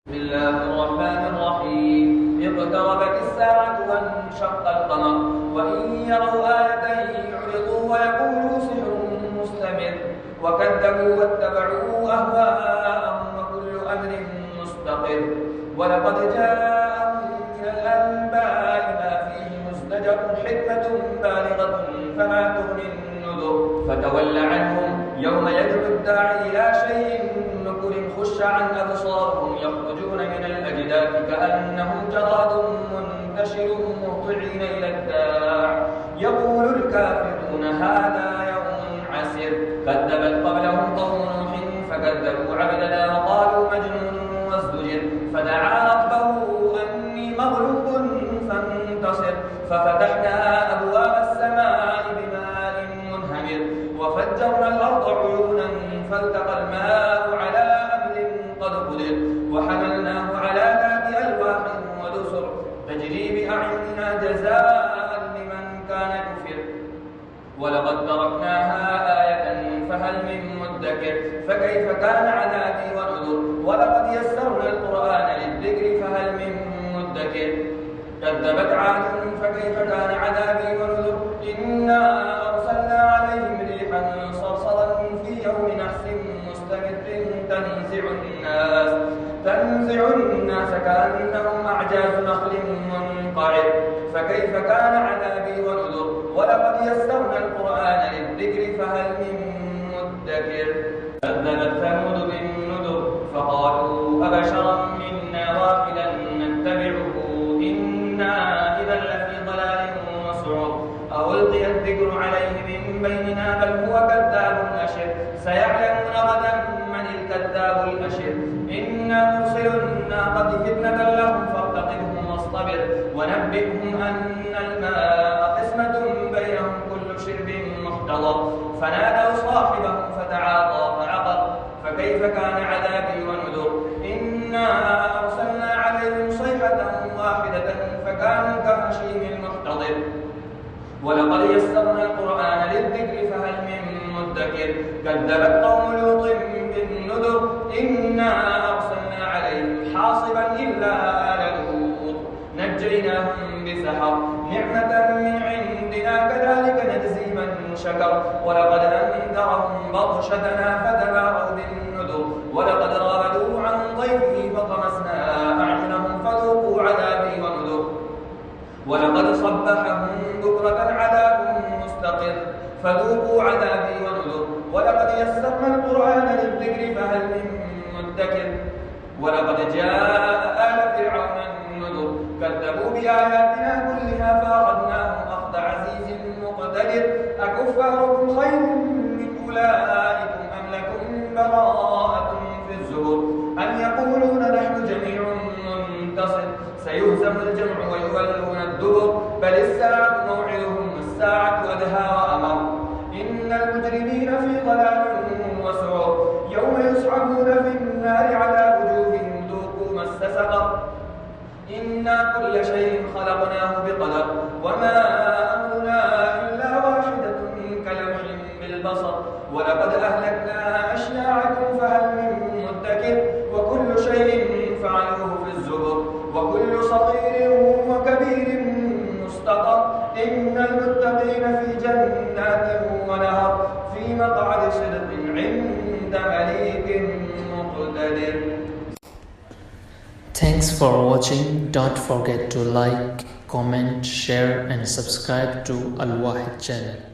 بسم الله الرحمن الرحيم. اقتربت الساعة وانشق القمر وإن يروا آية يعرضوا ويقولوا سحر مستمر وكذبوا واتبعوا أهواءهم وكل أمر مستقر ولقد جاءهم من الأنباء ما فيه مزدجر حكمة بالغة فما تغني النذر فتول عنهم يوم يدعو الداعي إلى شيء نكر خش عن أبصارهم يخرجون من الأجداث كأنهم جراد منتشر مهطعين إلى الداع يقول الكافرون هذا يوم عسر كذبت قبلهم قوم نوح فكذبوا عبدنا وقالوا مجنون وازدجر فدعا ربه أني مغلوب فانتصر ففتحنا أبواب السماء بماء منهمر وفجرنا الأرض عيونا فالتقى الماء على أمر قد قدر وحملناه على ذات ألواح ودسر تجري بأعيننا جزاء لمن كان كفر ولقد تركناها آية فهل من مدكر فكيف كان عذابي ونذر ولقد يسرنا القرآن للذكر فهل من مدكر كذبت عاد فكيف كان عذابي ونذر إنا أرسلنا عليهم ريحا صرصرا في يوم نحس مستمر تنزع الناس كأنهم أعجاز نخل منقعر فكيف كان عذابي ونذر ولقد يسرنا القرآن للذكر فهل من مدكر كذبت ثمود بالنذر فقالوا أبشرا منا واحدا نتبعه إنا إذا لفي ضلال وسعر ألقي الذكر عليه من بيننا بل هو كذاب أشر سيعلمون غدا من الكذاب الأشر إنا مرسل الناقة فتنة لهم فارتقبهم واصطبر ونبئهم أن الماء قسمة بينهم كل شرب محتضر فنادوا صاحبهم فتعاطى فعقر فكيف كان عذابي ونذر إنا أرسلنا عليهم صيحة واحدة فكانوا كهشيم المحتضر ولقد يسرنا القرآن للذكر فهل من مدكر كذبت قوم لوط بالنذر إنا أرسلنا عليهم حاصبا إلا آل لوط نجيناهم بسحر نعمة من عندنا كذلك نجزي من شكر ولقد أنذرهم بطشتنا فتماروا بالنذر ولقد راودوه عن ضيفه فطمسنا أعينهم فذوقوا عذابي ونذر ولقد صبحهم بكرة عذاب مستقر فذوقوا عذابي ونذر ولقد يسرنا القرآن للذكر فهل من مدكر ولقد جاء آل فرعون النذر كذبوا بآياتنا كلها فأخذناهم أخذ عزيز مقتدر أكفاركم خير من أولئكم أم لكم براءة في الزبر أم يقولون نحن جميع منتصر سيهزم الجمع ويولون الدبر بل الساعة موعدهم والساعة أدهى وأمر إن المجرمين في ضلال وسعر يوم يصعدون في النار على وجوههم ذوقوا مس سقر إنا كل شيء خلقناه بقدر وما أمرنا إلا واحدة كلمح بالبصر ولقد أهلكنا أشياعكم فهل من مدكر وكل شيء فعلوه في الزبر وكل صغير وكبير مستقر إن المتقين في جنات ونهر في مقعد صدق عند مليك مقتدر. Thanks for watching. Don't forget to like, comment, share and subscribe to Al Wahid channel.